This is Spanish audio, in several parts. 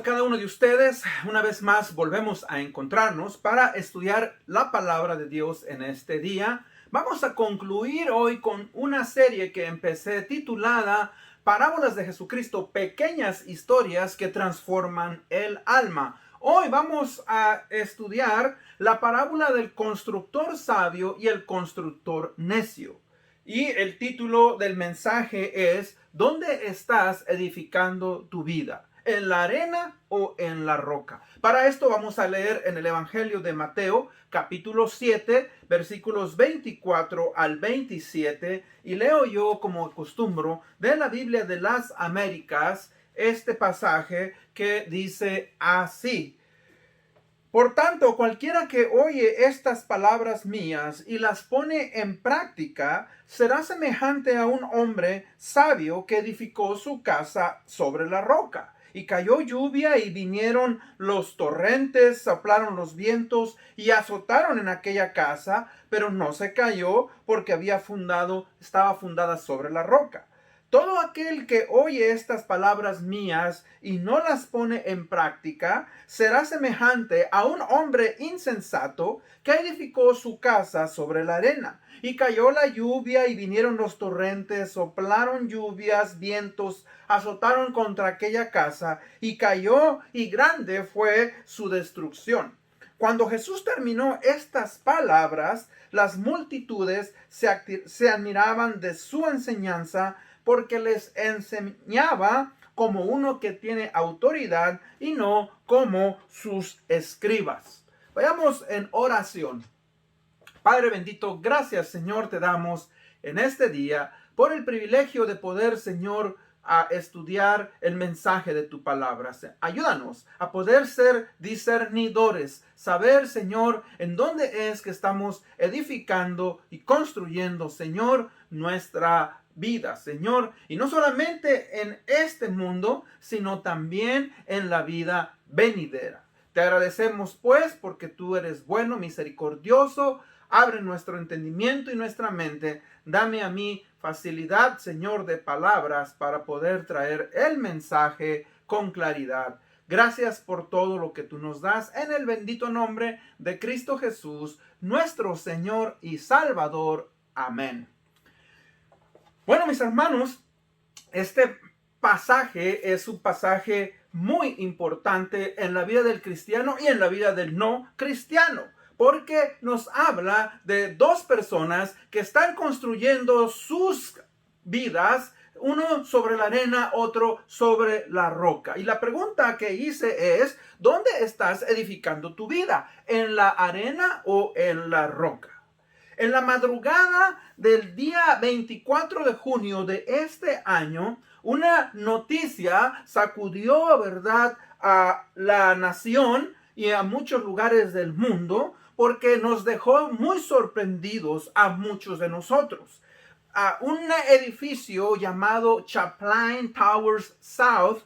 cada uno de ustedes. Una vez más volvemos a encontrarnos para estudiar la palabra de Dios en este día. Vamos a concluir hoy con una serie que empecé titulada Parábolas de Jesucristo, pequeñas historias que transforman el alma. Hoy vamos a estudiar la parábola del constructor sabio y el constructor necio. Y el título del mensaje es ¿Dónde estás edificando tu vida? ¿En la arena o en la roca? Para esto vamos a leer en el Evangelio de Mateo, capítulo 7, versículos 24 al 27. Y leo yo, como acostumbro, de la Biblia de las Américas, este pasaje que dice así. Por tanto, cualquiera que oye estas palabras mías y las pone en práctica, será semejante a un hombre sabio que edificó su casa sobre la roca. Y cayó lluvia y vinieron los torrentes, soplaron los vientos y azotaron en aquella casa, pero no se cayó porque estaba fundada sobre la roca. Todo aquel que oye estas palabras mías y no las pone en práctica, será semejante a un hombre insensato que edificó su casa sobre la arena. Y cayó la lluvia y vinieron los torrentes, soplaron lluvias, vientos, azotaron contra aquella casa y cayó y grande fue su destrucción. Cuando Jesús terminó estas palabras, las multitudes se admiraban de su enseñanza, porque les enseñaba como uno que tiene autoridad y no como sus escribas. Vayamos en oración. Padre bendito, gracias, Señor, te damos en este día por el privilegio de poder, Señor, a estudiar el mensaje de tu palabra. Ayúdanos a poder ser discernidores, saber, Señor, en dónde es que estamos edificando y construyendo, Señor, nuestra vida, Señor, y no solamente en este mundo, sino también en la vida venidera. Te agradecemos, pues, porque tú eres bueno, misericordioso. Abre nuestro entendimiento y nuestra mente. Dame a mí facilidad, Señor, de palabras para poder traer el mensaje con claridad. Gracias por todo lo que tú nos das en el bendito nombre de Cristo Jesús, nuestro Señor y Salvador. Amén. Bueno, mis hermanos, este pasaje es un pasaje muy importante en la vida del cristiano y en la vida del no cristiano, porque nos habla de dos personas que están construyendo sus vidas, uno sobre la arena, otro sobre la roca. Y la pregunta que hice es, ¿dónde estás edificando tu vida? ¿En la arena o en la roca? En la madrugada del día 24 de junio de este año, una noticia sacudió, ¿verdad?, a la nación y a muchos lugares del mundo, porque nos dejó muy sorprendidos a muchos de nosotros. Un edificio llamado Chaplain Towers South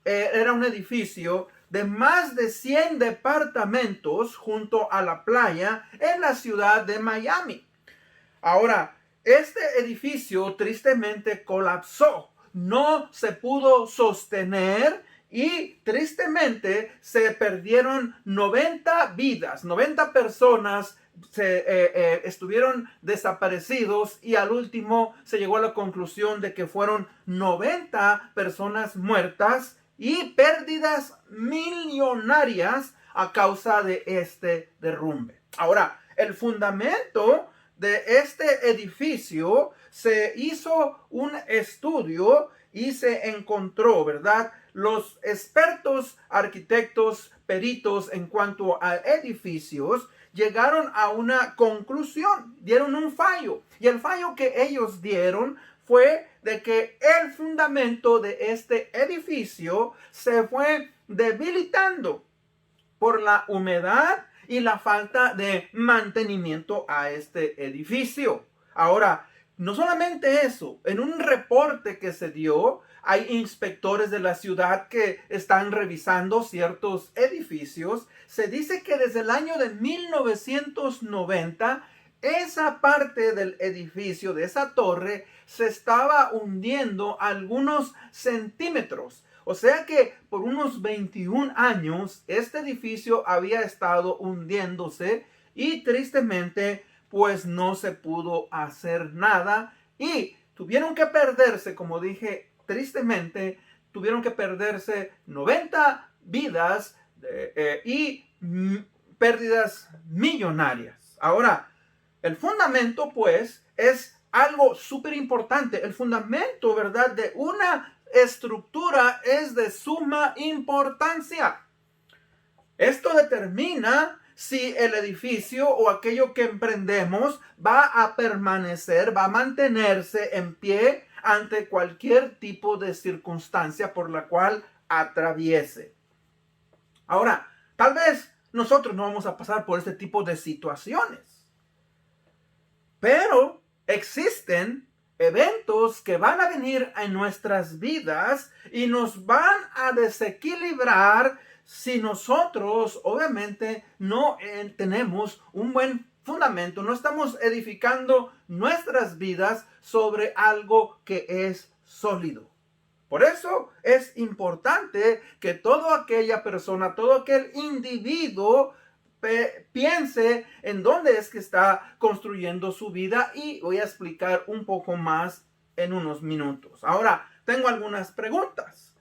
era un edificio de más de 100 departamentos junto a la playa en la ciudad de Miami. Ahora, este edificio tristemente colapsó, no se pudo sostener y tristemente se perdieron 90 vidas, 90 personas estuvieron desaparecidos y al último se llegó a la conclusión de que fueron 90 personas muertas y pérdidas millonarias a causa de este derrumbe. Ahora, el fundamento de este edificio se hizo un estudio y se encontró, ¿verdad? Los expertos, arquitectos, peritos en cuanto a edificios llegaron a una conclusión, dieron un fallo. Y el fallo que ellos dieron fue de que el fundamento de este edificio se fue debilitando por la humedad y la falta de mantenimiento a este edificio. Ahora, no solamente eso, en un reporte que se dio, hay inspectores de la ciudad que están revisando ciertos edificios. Se dice que desde el año de 1990, esa parte del edificio, de esa torre, se estaba hundiendo algunos centímetros. O sea que por unos 21 años este edificio había estado hundiéndose y tristemente pues no se pudo hacer nada y tuvieron que perderse, como dije, tristemente tuvieron que perderse 90 vidas y pérdidas millonarias. Ahora, el fundamento pues es algo súper importante. El fundamento, ¿verdad?, de una estructura es de suma importancia. Esto determina si el edificio o aquello que emprendemos va a permanecer, va a mantenerse en pie ante cualquier tipo de circunstancia por la cual atraviese. Ahora, tal vez nosotros no vamos a pasar por este tipo de situaciones, pero existen eventos que van a venir en nuestras vidas y nos van a desequilibrar si nosotros obviamente no tenemos un buen fundamento, no estamos edificando nuestras vidas sobre algo que es sólido. Por eso es importante que toda aquella persona, todo aquel individuo piense en dónde es que está construyendo su vida y voy a explicar un poco más en unos minutos. Ahora, tengo algunas preguntas.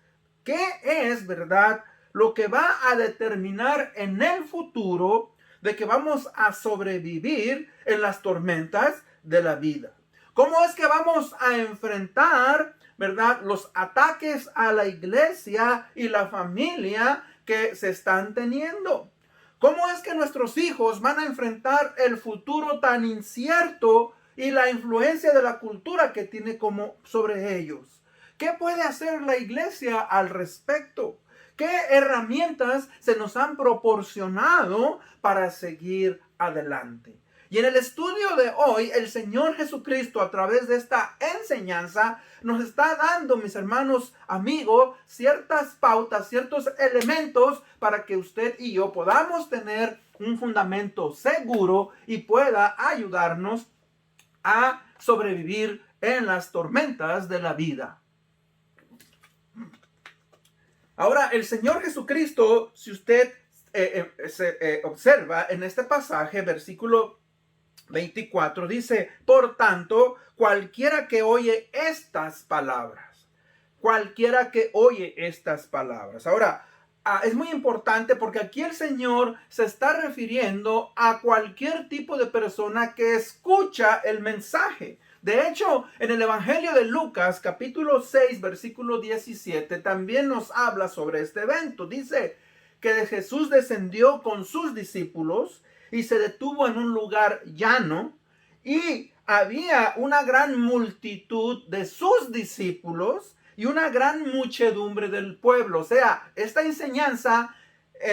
¿Qué es, verdad, lo que va a determinar en el futuro de que vamos a sobrevivir en las tormentas de la vida? ¿Cómo es que vamos a enfrentar, verdad, los ataques a la iglesia y la familia que se están teniendo? ¿Cómo es que nuestros hijos van a enfrentar el futuro tan incierto y la influencia de la cultura que tiene como sobre ellos? ¿Qué puede hacer la iglesia al respecto? ¿Qué herramientas se nos han proporcionado para seguir adelante? Y en el estudio de hoy, el Señor Jesucristo, a través de esta enseñanza, nos está dando, mis hermanos, amigos, ciertas pautas, ciertos elementos para que usted y yo podamos tener un fundamento seguro y pueda ayudarnos a sobrevivir en las tormentas de la vida. Ahora, el Señor Jesucristo, si usted observa en este pasaje, versículo 24, dice: por tanto, cualquiera que oye estas palabras. Ahora, es muy importante porque aquí el Señor se está refiriendo a cualquier tipo de persona que escucha el mensaje. De hecho, en el Evangelio de Lucas, capítulo 6, versículo 17, también nos habla sobre este evento. Dice que Jesús descendió con sus discípulos y se detuvo en un lugar llano y había una gran multitud de sus discípulos y una gran muchedumbre del pueblo. O sea, esta enseñanza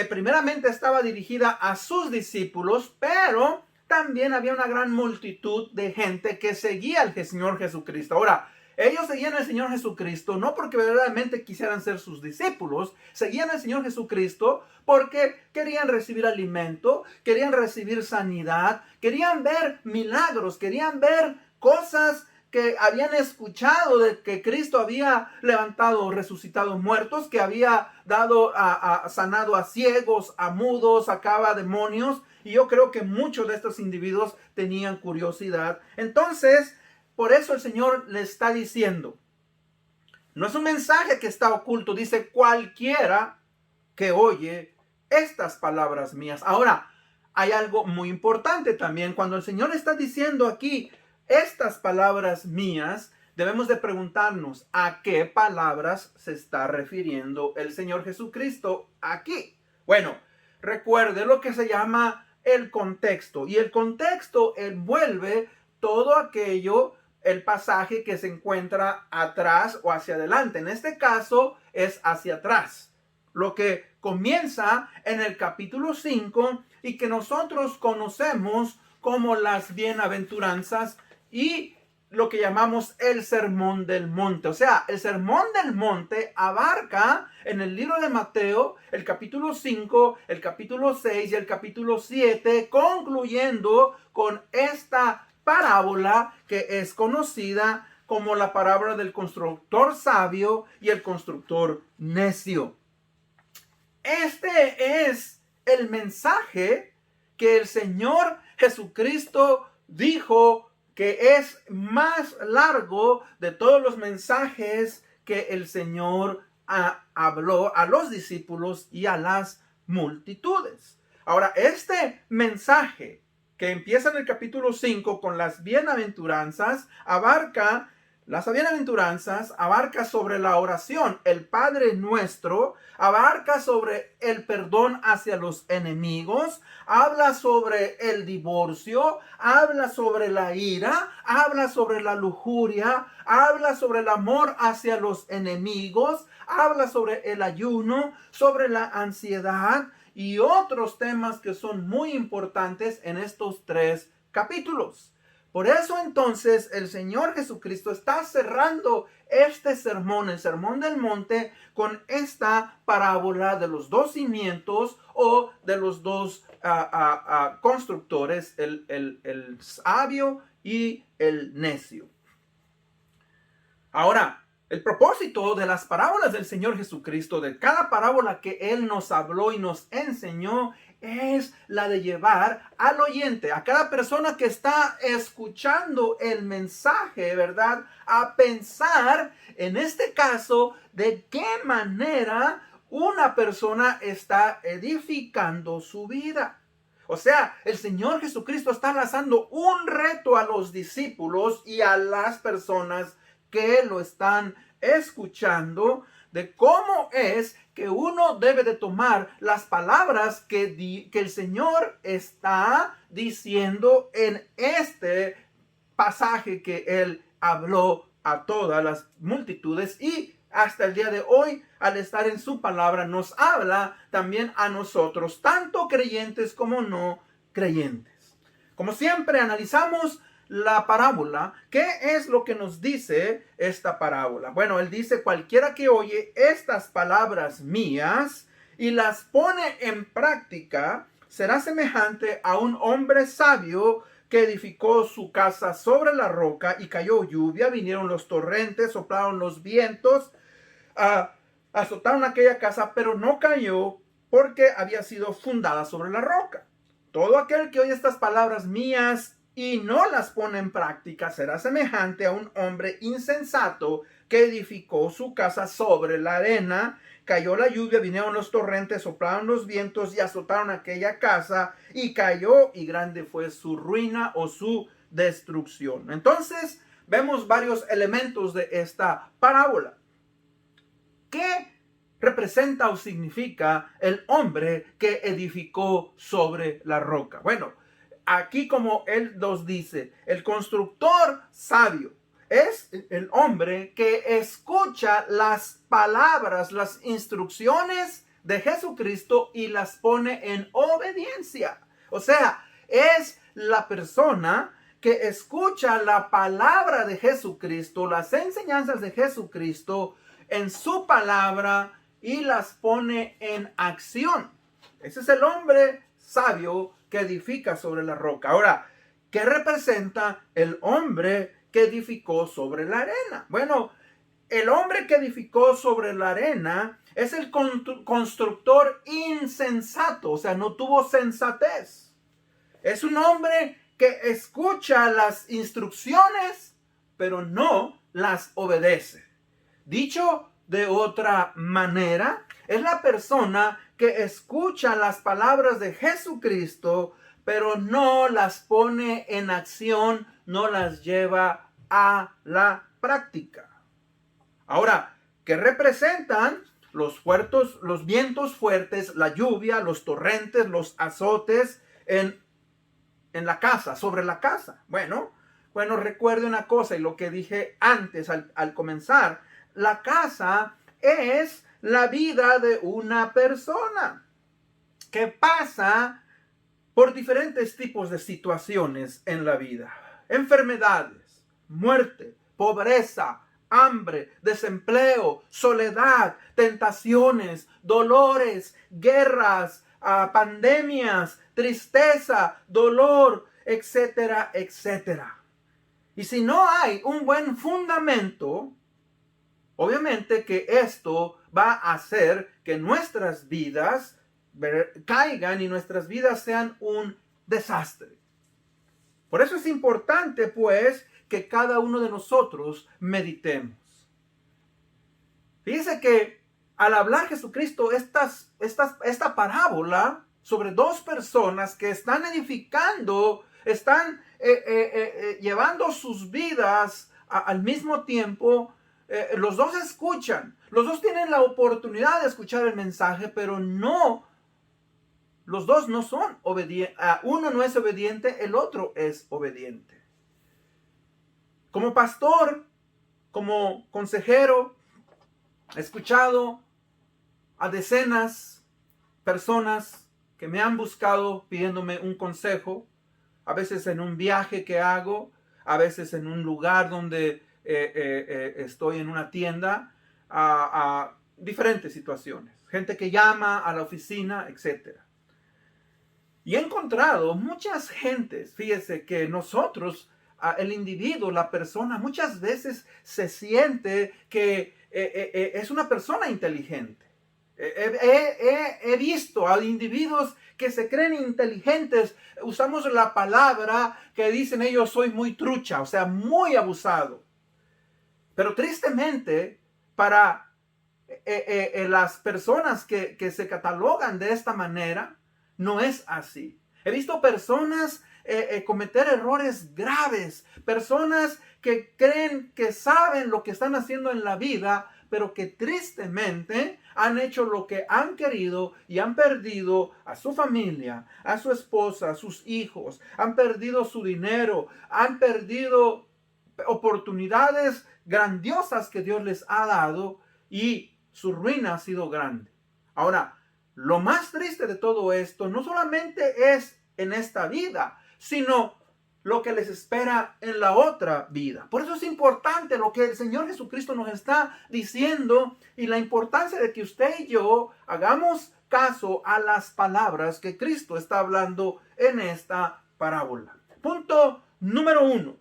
primeramente estaba dirigida a sus discípulos, pero también había una gran multitud de gente que seguía al Señor Jesucristo. Ahora, ellos seguían al Señor Jesucristo no porque verdaderamente quisieran ser sus discípulos, seguían al Señor Jesucristo porque querían recibir alimento, querían recibir sanidad, querían ver milagros, querían ver cosas que habían escuchado de que Cristo había levantado, resucitado muertos, que había dado sanado a ciegos, a mudos, sacaba demonios. Y yo creo que muchos de estos individuos tenían curiosidad. Entonces, por eso el Señor le está diciendo, no es un mensaje que está oculto, dice cualquiera que oye estas palabras mías. Ahora, hay algo muy importante también. Cuando el Señor está diciendo aquí estas palabras mías, debemos de preguntarnos a qué palabras se está refiriendo el Señor Jesucristo aquí. Bueno, recuerde lo que se llama el contexto. Y el contexto envuelve todo aquello, el pasaje que se encuentra atrás o hacia adelante. En este caso es hacia atrás. Lo que comienza en el capítulo 5 y que nosotros conocemos como las bienaventuranzas y lo que llamamos el Sermón del Monte. O sea, el Sermón del Monte abarca en el libro de Mateo el capítulo 5, el capítulo 6 y el capítulo 7, concluyendo con esta parábola que es conocida como la parábola del constructor sabio y el constructor necio. Este es el mensaje que el Señor Jesucristo dijo que es más largo de todos los mensajes que el Señor habló a los discípulos y a las multitudes. Ahora, este mensaje que empieza en el capítulo 5 con las bienaventuranzas, abarca sobre la oración, el Padre Nuestro, abarca sobre el perdón hacia los enemigos, habla sobre el divorcio, habla sobre la ira, habla sobre la lujuria, habla sobre el amor hacia los enemigos, habla sobre el ayuno, sobre la ansiedad y otros temas que son muy importantes en estos 3 capítulos. Por eso entonces el Señor Jesucristo está cerrando este sermón, el sermón del monte, con esta parábola de los 2 cimientos o de los 2 constructores, el sabio y el necio. Ahora, el propósito de las parábolas del Señor Jesucristo, de cada parábola que Él nos habló y nos enseñó, es la de llevar al oyente, a cada persona que está escuchando el mensaje, ¿verdad?, a pensar, en este caso, de qué manera una persona está edificando su vida. O sea, el Señor Jesucristo está lanzando un reto a los discípulos y a las personas que lo están escuchando, de cómo es que uno debe de tomar las palabras que el Señor está diciendo en este pasaje que Él habló a todas las multitudes, y hasta el día de hoy, al estar en su palabra, nos habla también a nosotros, tanto creyentes como no creyentes. Como siempre, analizamos la parábola. ¿Qué es lo que nos dice esta parábola? Bueno, él dice: cualquiera que oye estas palabras mías y las pone en práctica será semejante a un hombre sabio que edificó su casa sobre la roca, y cayó lluvia, vinieron los torrentes, soplaron los vientos, azotaron aquella casa, pero no cayó porque había sido fundada sobre la roca. Todo aquel que oye estas palabras mías y no las pone en práctica será semejante a un hombre insensato que edificó su casa sobre la arena. Cayó la lluvia, vinieron los torrentes, soplaron los vientos y azotaron aquella casa, y cayó, y grande fue su ruina o su destrucción. Entonces vemos varios elementos de esta parábola. ¿Qué representa o significa el hombre que edificó sobre la roca? Bueno, aquí, como él nos dice, el constructor sabio es el hombre que escucha las palabras, las instrucciones de Jesucristo y las pone en obediencia. O sea, es la persona que escucha la palabra de Jesucristo, las enseñanzas de Jesucristo en su palabra, y las pone en acción. Ese es el hombre sabio que edifica sobre la roca. Ahora, ¿qué representa el hombre que edificó sobre la arena? Bueno, el hombre que edificó sobre la arena es el constructor insensato, o sea, no tuvo sensatez. Es un hombre que escucha las instrucciones, pero no las obedece. Dicho de otra manera, es la persona que escucha las palabras de Jesucristo, pero no las pone en acción, no las lleva a la práctica. Ahora, ¿qué representan los vientos fuertes, la lluvia, los torrentes, los azotes en la casa, sobre la casa? Bueno, recuerde una cosa, y lo que dije antes al comenzar: la casa es la vida de una persona que pasa por diferentes tipos de situaciones en la vida. Enfermedades, muerte, pobreza, hambre, desempleo, soledad, tentaciones, dolores, guerras, pandemias, tristeza, dolor, etcétera, etcétera. Y si no hay un buen fundamento, obviamente que esto va a hacer que nuestras vidas caigan y nuestras vidas sean un desastre. Por eso es importante, pues, que cada uno de nosotros meditemos. Fíjese que al hablar Jesucristo esta parábola sobre dos personas que están edificando, están llevando sus vidas al mismo tiempo, los dos escuchan, los dos tienen la oportunidad de escuchar el mensaje, pero los dos no son obedientes. Uno no es obediente, el otro es obediente. Como pastor, como consejero, he escuchado a decenas de personas que me han buscado pidiéndome un consejo, a veces en un viaje que hago, a veces en un lugar donde estoy en una tienda, a diferentes situaciones. Gente que llama a la oficina, etc. Y he encontrado muchas gentes, fíjese que nosotros, el individuo, la persona, muchas veces se siente que es una persona inteligente. He visto a individuos que se creen inteligentes. Usamos la palabra que dicen ellos, soy muy trucha, o sea, muy abusado. Pero tristemente, para las personas que se catalogan de esta manera, no es así. He visto personas cometer errores graves, personas que creen que saben lo que están haciendo en la vida, pero que tristemente han hecho lo que han querido y han perdido a su familia, a su esposa, a sus hijos, han perdido su dinero, han perdido oportunidades grandiosas que Dios les ha dado y su ruina ha sido grande. Ahora, lo más triste de todo esto no solamente es en esta vida, sino lo que les espera en la otra vida. Por eso es importante lo que el Señor Jesucristo nos está diciendo y la importancia de que usted y yo hagamos caso a las palabras que Cristo está hablando en esta parábola. Punto número uno.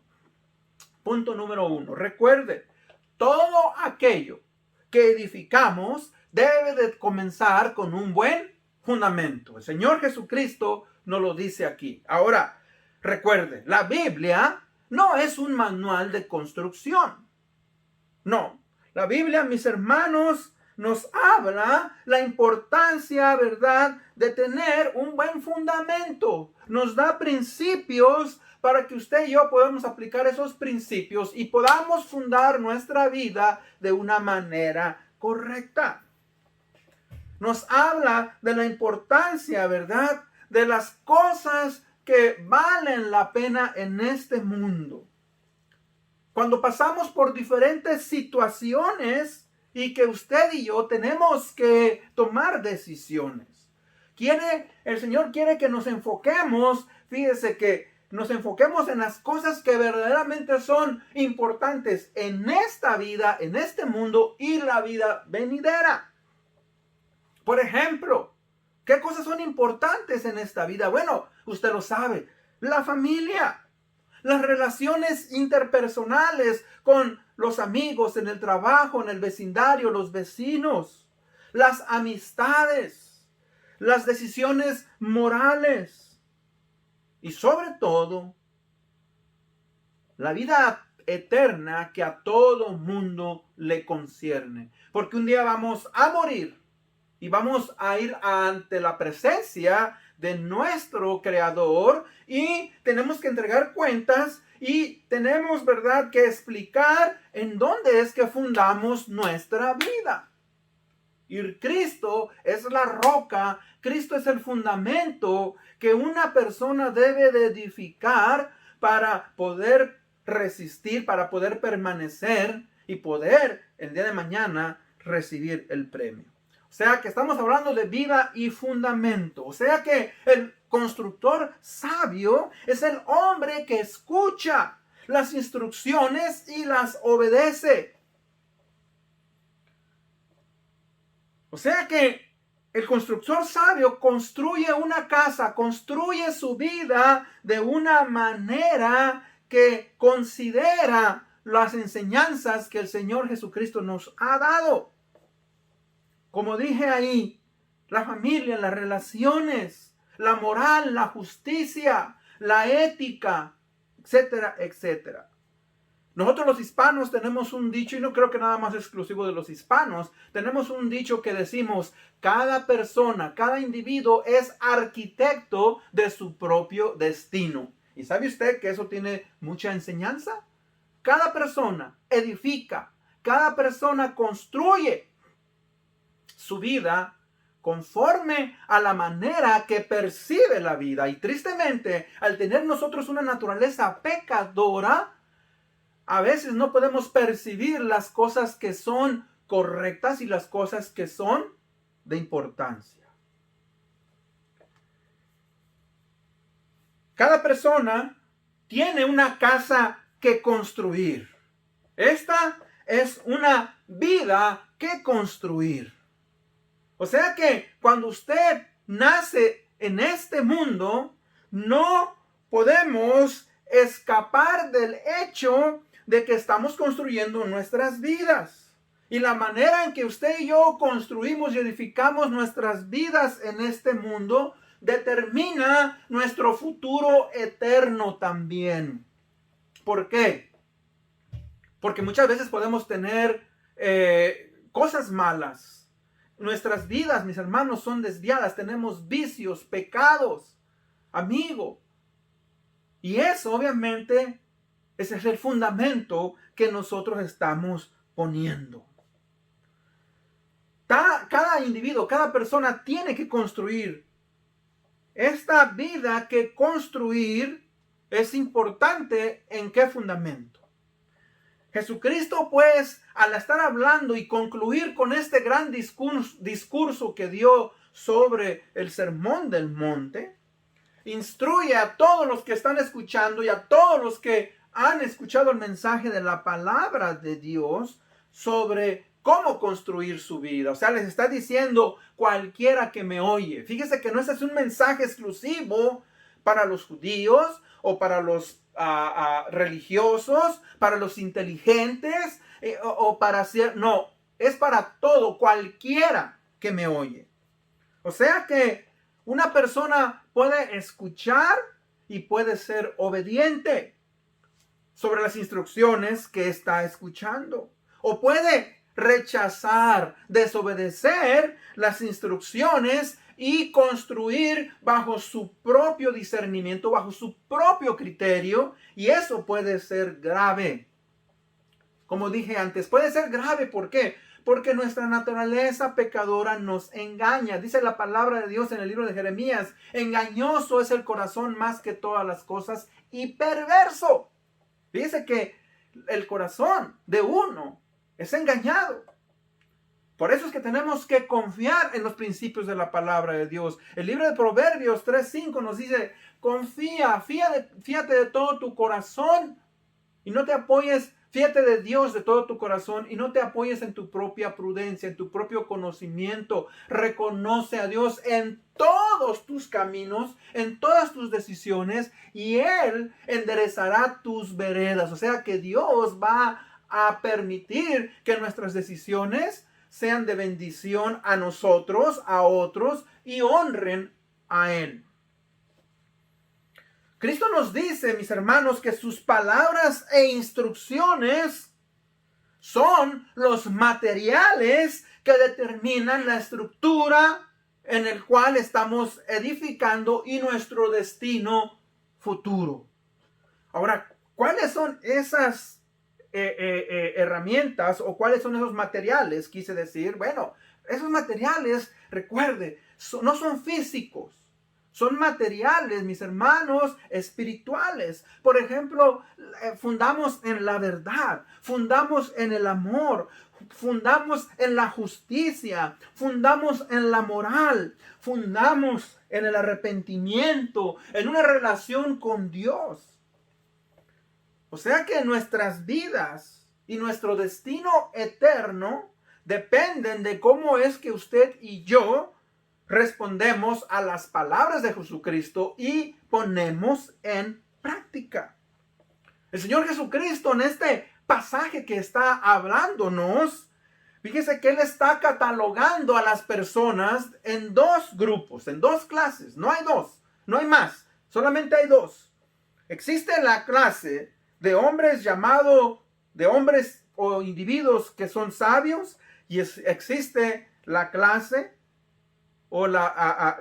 Punto número uno. Recuerde, todo aquello que edificamos debe de comenzar con un buen fundamento. El Señor Jesucristo nos lo dice aquí. Ahora, recuerde, la Biblia no es un manual de construcción. No, la Biblia, mis hermanos, nos habla la importancia, ¿verdad?, de tener un buen fundamento. Nos da principios para que usted y yo podamos aplicar esos principios y podamos fundar nuestra vida de una manera correcta. Nos habla de la importancia, ¿verdad?, de las cosas que valen la pena en este mundo. Cuando pasamos por diferentes situaciones y que usted y yo tenemos que tomar decisiones. El Señor quiere que nos enfoquemos, fíjese que nos enfoquemos en las cosas que verdaderamente son importantes en esta vida, en este mundo y la vida venidera. Por ejemplo, ¿qué cosas son importantes en esta vida? Bueno, usted lo sabe, la familia, las relaciones interpersonales con los amigos, en el trabajo, en el vecindario, los vecinos, las amistades, las decisiones morales y sobre todo, la vida eterna que a todo mundo le concierne. Porque un día vamos a morir y vamos a ir ante la presencia de nuestro Creador y tenemos que entregar cuentas y tenemos, ¿verdad?, que explicar en dónde es que fundamos nuestra vida. Y Cristo es la roca, Cristo es el fundamento que una persona debe de edificar para poder resistir, para poder permanecer y poder el día de mañana recibir el premio. O sea que estamos hablando de vida y fundamento. O sea que el constructor sabio es el hombre que escucha las instrucciones y las obedece. O sea que el constructor sabio construye una casa, construye su vida de una manera que considera las enseñanzas que el Señor Jesucristo nos ha dado. Como dije ahí, la familia, las relaciones, la moral, la justicia, la ética, etcétera, etcétera. Nosotros los hispanos tenemos un dicho, y no creo que nada más exclusivo de los hispanos, tenemos un dicho que decimos, cada persona, cada individuo es arquitecto de su propio destino. ¿Y sabe usted que eso tiene mucha enseñanza? Cada persona edifica, cada persona construye su vida conforme a la manera que percibe la vida. Y tristemente, al tener nosotros una naturaleza pecadora, a veces no podemos percibir las cosas que son correctas y las cosas que son de importancia. Cada persona tiene una casa que construir. Esta es una vida que construir. O sea que cuando usted nace en este mundo, no podemos escapar del hecho de que estamos construyendo nuestras vidas. Y la manera en que usted y yo construimos y edificamos nuestras vidas en este mundo determina nuestro futuro eterno también. ¿Por qué? Porque muchas veces podemos tener cosas malas. Nuestras vidas, mis hermanos, son desviadas. Tenemos vicios, pecados, amigo. Y eso obviamente ese es el fundamento que nosotros estamos poniendo. Cada individuo, cada persona tiene que construir. Esta vida que construir es importante. ¿En qué fundamento? Jesucristo, pues, al estar hablando y concluir con este gran discurso que dio sobre el Sermón del Monte, instruye a todos los que están escuchando y a todos los que han escuchado el mensaje de la palabra de Dios sobre cómo construir su vida. O sea, les está diciendo cualquiera que me oye. Fíjese que no es un mensaje exclusivo para los judíos o para los religiosos, para los inteligentes o para ser... No, es para todo, cualquiera que me oye. O sea que una persona puede escuchar y puede ser obediente sobre las instrucciones que está escuchando. O puede rechazar, desobedecer las instrucciones y construir bajo su propio discernimiento, bajo su propio criterio. Y eso puede ser grave. Como dije antes, puede ser grave. ¿Por qué? Porque nuestra naturaleza pecadora nos engaña. Dice la palabra de Dios en el libro de Jeremías, engañoso es el corazón más que todas las cosas y perverso. Dice que el corazón de uno es engañado. Por eso es que tenemos que confiar en los principios de la palabra de Dios. El libro de Proverbios 3:5 nos dice, fíjate de todo tu corazón y no te apoyes, fíjate de Dios de todo tu corazón y no te apoyes en tu propia prudencia, en tu propio conocimiento. Reconoce a Dios en todos tus caminos, en todas tus decisiones y Él enderezará tus veredas. O sea que Dios va a permitir que nuestras decisiones sean de bendición a nosotros, a otros y honren a Él. Cristo nos dice, mis hermanos, que sus palabras e instrucciones son los materiales que determinan la estructura en el cual estamos edificando y nuestro destino futuro. Ahora, ¿cuáles son esas herramientas o cuáles son esos materiales? Quise decir, bueno, esos materiales, recuerde, no son físicos. Son materiales, mis hermanos, espirituales. Por ejemplo, fundamos en la verdad, fundamos en el amor, fundamos en la justicia, fundamos en la moral, fundamos en el arrepentimiento, en una relación con Dios. O sea que nuestras vidas y nuestro destino eterno dependen de cómo es que usted y yo respondemos a las palabras de Jesucristo y ponemos en práctica. El Señor Jesucristo en este pasaje que está hablándonos, fíjese que Él está catalogando a las personas en dos grupos, en dos clases. No hay dos, no hay más, solamente hay dos. Existe la clase de hombres de hombres o individuos que son sabios, y existe la clase o la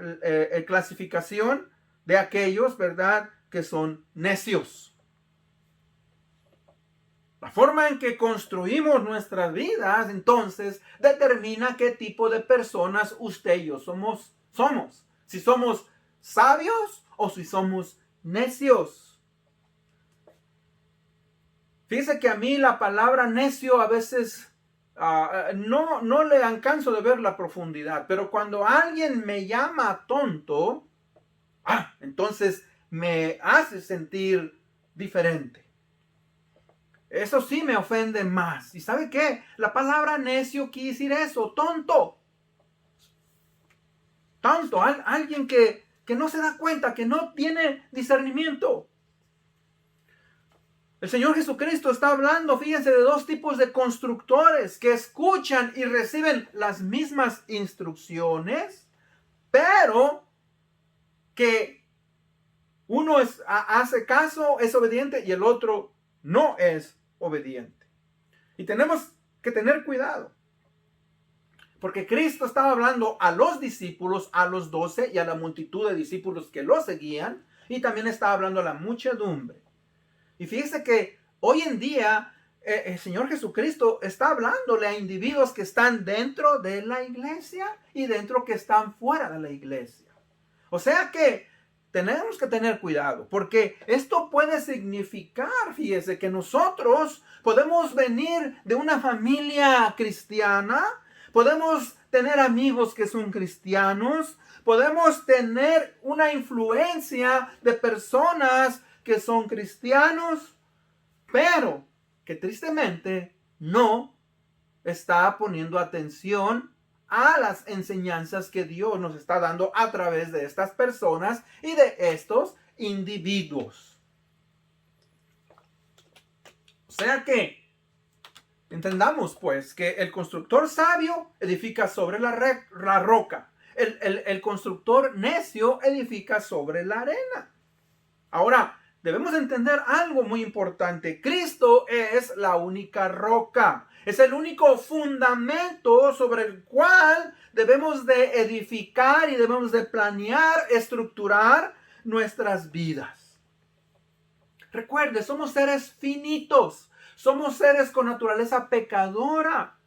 clasificación de aquellos, ¿verdad?, que son necios. La forma en que construimos nuestras vidas, entonces, determina qué tipo de personas usted y yo somos. Si somos sabios o si somos necios. Fíjese que a mí la palabra necio a veces no le alcanzo de ver la profundidad, pero cuando alguien me llama tonto, entonces me hace sentir diferente. Eso sí me ofende más. ¿Y sabe qué? La palabra necio quiere decir eso, tonto. Tonto, alguien que no se da cuenta, que no tiene discernimiento. El Señor Jesucristo está hablando, fíjense, de dos tipos de constructores que escuchan y reciben las mismas instrucciones, pero que uno hace caso, es obediente, y el otro no es obediente. Y tenemos que tener cuidado, porque Cristo estaba hablando a los discípulos, a los 12 y a la multitud de discípulos que lo seguían, y también estaba hablando a la muchedumbre. Y fíjese que hoy en día el Señor Jesucristo está hablándole a individuos que están dentro de la iglesia y dentro que están fuera de la iglesia. O sea que tenemos que tener cuidado, porque esto puede significar, fíjese, que nosotros podemos venir de una familia cristiana, podemos tener amigos que son cristianos, podemos tener una influencia de personas que son cristianos, pero que tristemente no está poniendo atención a las enseñanzas que Dios nos está dando a través de estas personas y de estos individuos. O sea que entendamos pues que el constructor sabio edifica sobre la roca. El constructor necio edifica sobre la arena. Ahora, debemos entender algo muy importante. Cristo es la única roca. Es el único fundamento sobre el cual debemos de edificar y debemos de planear, estructurar nuestras vidas. Recuerde, somos seres finitos. Somos seres con naturaleza pecadora.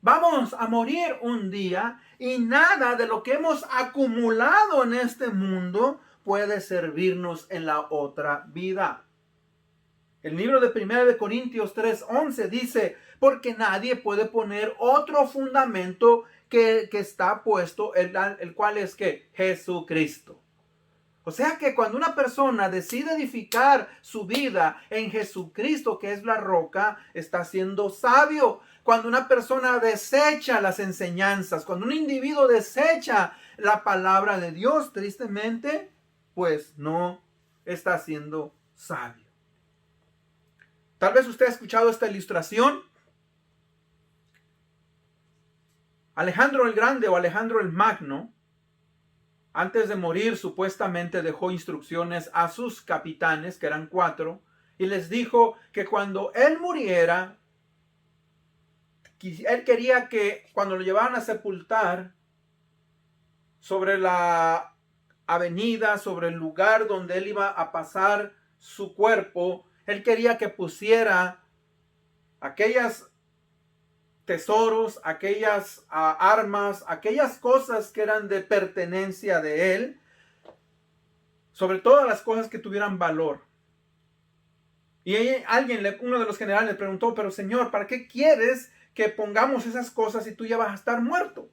Vamos a morir un día y nada de lo que hemos acumulado en este mundo puede servirnos en la otra vida. El libro de 1 Corintios 3:11 dice, porque nadie puede poner otro fundamento que está puesto, el cual es que Jesucristo. O sea que cuando una persona decide edificar su vida en Jesucristo, que es la roca, está siendo sabio. Cuando una persona desecha las enseñanzas, cuando un individuo desecha la palabra de Dios, tristemente, pues no está siendo sabio. Tal vez usted ha escuchado esta ilustración. Alejandro el Grande o Alejandro el Magno, antes de morir, supuestamente dejó instrucciones a sus capitanes, que eran 4, y les dijo que cuando él muriera, él quería que cuando lo llevaran a sepultar, sobre la avenida, sobre el lugar donde él iba a pasar su cuerpo, él quería que pusiera aquellas tesoros, aquellas armas, aquellas cosas que eran de pertenencia de él, sobre todas las cosas que tuvieran valor. Y uno de los generales le preguntó, pero Señor, ¿para qué quieres que pongamos esas cosas si tú ya vas a estar muerto?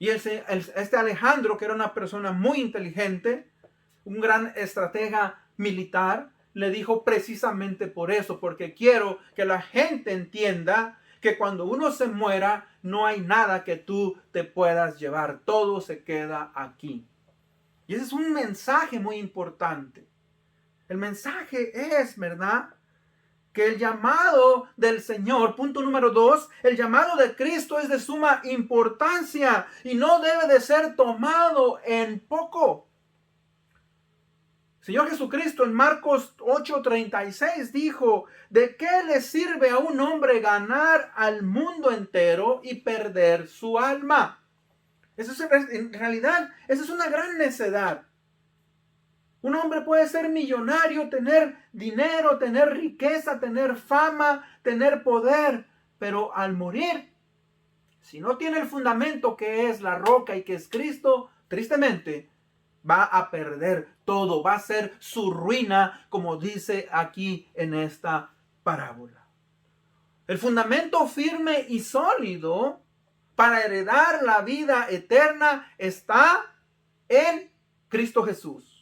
Y este Alejandro, que era una persona muy inteligente, un gran estratega militar, le dijo precisamente por eso, porque quiero que la gente entienda que cuando uno se muera, no hay nada que tú te puedas llevar. Todo se queda aquí. Y ese es un mensaje muy importante. El mensaje es, ¿verdad?, que el llamado del Señor, punto número 2, el llamado de Cristo es de suma importancia y no debe de ser tomado en poco. Señor Jesucristo en Marcos 8:36 dijo: ¿de qué le sirve a un hombre ganar al mundo entero y perder su alma? En realidad, esa es una gran necedad. Un hombre puede ser millonario, tener dinero, tener riqueza, tener fama, tener poder, pero al morir, si no tiene el fundamento que es la roca y que es Cristo, tristemente va a perder todo, va a ser su ruina, como dice aquí en esta parábola. El fundamento firme y sólido para heredar la vida eterna está en Cristo Jesús.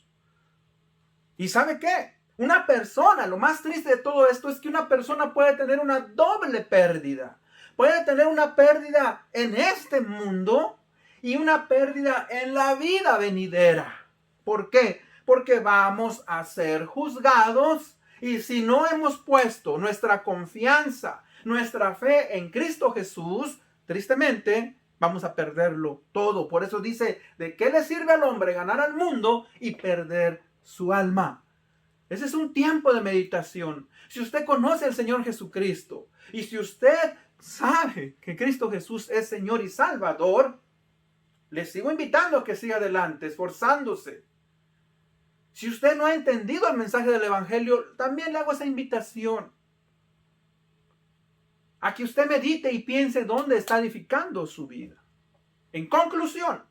¿Y sabe qué? Una persona, lo más triste de todo esto es que una persona puede tener una doble pérdida. Puede tener una pérdida en este mundo y una pérdida en la vida venidera. ¿Por qué? Porque vamos a ser juzgados y si no hemos puesto nuestra confianza, nuestra fe en Cristo Jesús, tristemente vamos a perderlo todo. Por eso dice: ¿de qué le sirve al hombre ganar al mundo y perder su alma? Ese es un tiempo de meditación. Si usted conoce al Señor Jesucristo y si usted sabe que Cristo Jesús es Señor y Salvador, le sigo invitando a que siga adelante, esforzándose. Si usted no ha entendido el mensaje del Evangelio, también le hago esa invitación a que usted medite y piense dónde está edificando su vida. En conclusión,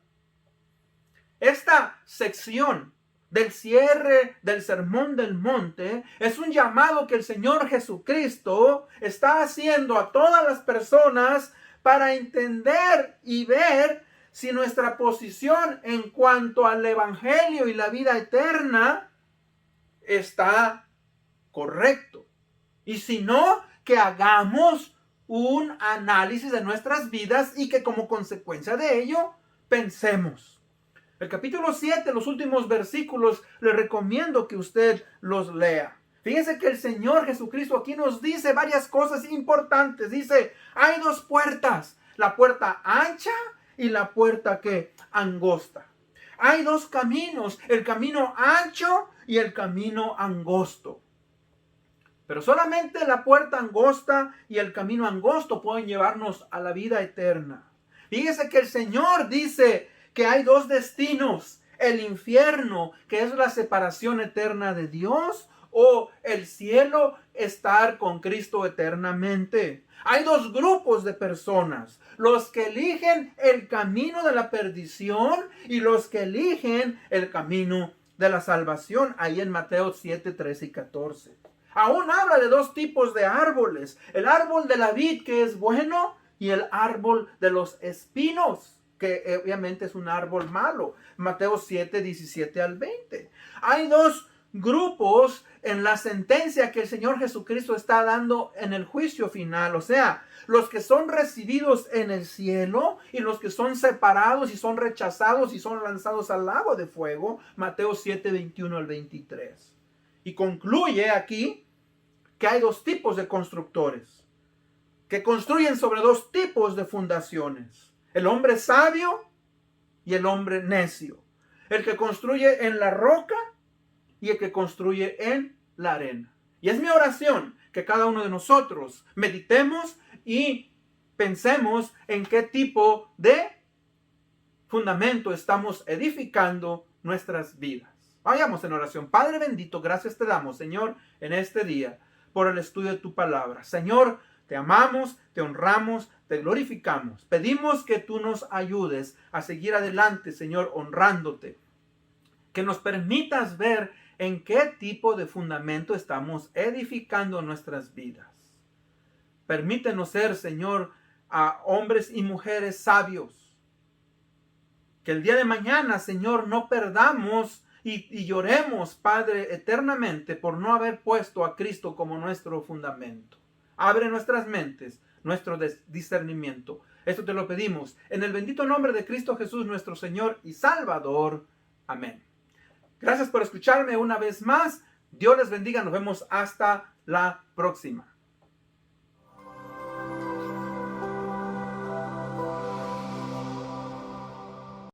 esta sección del cierre del Sermón del Monte es un llamado que el Señor Jesucristo está haciendo a todas las personas para entender y ver si nuestra posición en cuanto al Evangelio y la vida eterna está correcto. Y si no, que hagamos un análisis de nuestras vidas y que como consecuencia de ello pensemos. El capítulo 7, los últimos versículos, le recomiendo que usted los lea. Fíjense que el Señor Jesucristo aquí nos dice varias cosas importantes. Dice: hay dos puertas, la puerta ancha y la puerta que angosta. Hay dos caminos, el camino ancho y el camino angosto. Pero solamente la puerta angosta y el camino angosto pueden llevarnos a la vida eterna. Fíjese que el Señor dice que hay dos destinos: el infierno, que es la separación eterna de Dios, o el cielo, estar con Cristo eternamente. Hay dos grupos de personas: los que eligen el camino de la perdición y los que eligen el camino de la salvación. Ahí en Mateo 7, 13 y 14. Aún habla de dos tipos de árboles: el árbol de la vid, que es bueno, y el árbol de los espinos, que obviamente es un árbol malo. Mateo 7, 17 al 20. Hay dos grupos en la sentencia que el Señor Jesucristo está dando en el juicio final. O sea, los que son recibidos en el cielo y los que son separados y son rechazados y son lanzados al lago de fuego. Mateo 7, 21 al 23. Y concluye aquí que hay dos tipos de constructores que construyen sobre dos tipos de fundaciones: el hombre sabio y el hombre necio. El que construye en la roca y el que construye en la arena. Y es mi oración que cada uno de nosotros meditemos y pensemos en qué tipo de fundamento estamos edificando nuestras vidas. Vayamos en oración. Padre bendito, gracias te damos, Señor, en este día por el estudio de tu palabra. Señor, te amamos, te honramos, te glorificamos. Pedimos que tú nos ayudes a seguir adelante, Señor, honrándote. Que nos permitas ver en qué tipo de fundamento estamos edificando nuestras vidas. Permítenos ser, Señor, a hombres y mujeres sabios. Que el día de mañana, Señor, no perdamos y lloremos, Padre, eternamente por no haber puesto a Cristo como nuestro fundamento. Abre nuestras mentes, nuestro discernimiento. Esto te lo pedimos en el bendito nombre de Cristo Jesús, nuestro Señor y Salvador. Amén. Gracias por escucharme una vez más. Dios les bendiga. Nos vemos hasta la próxima.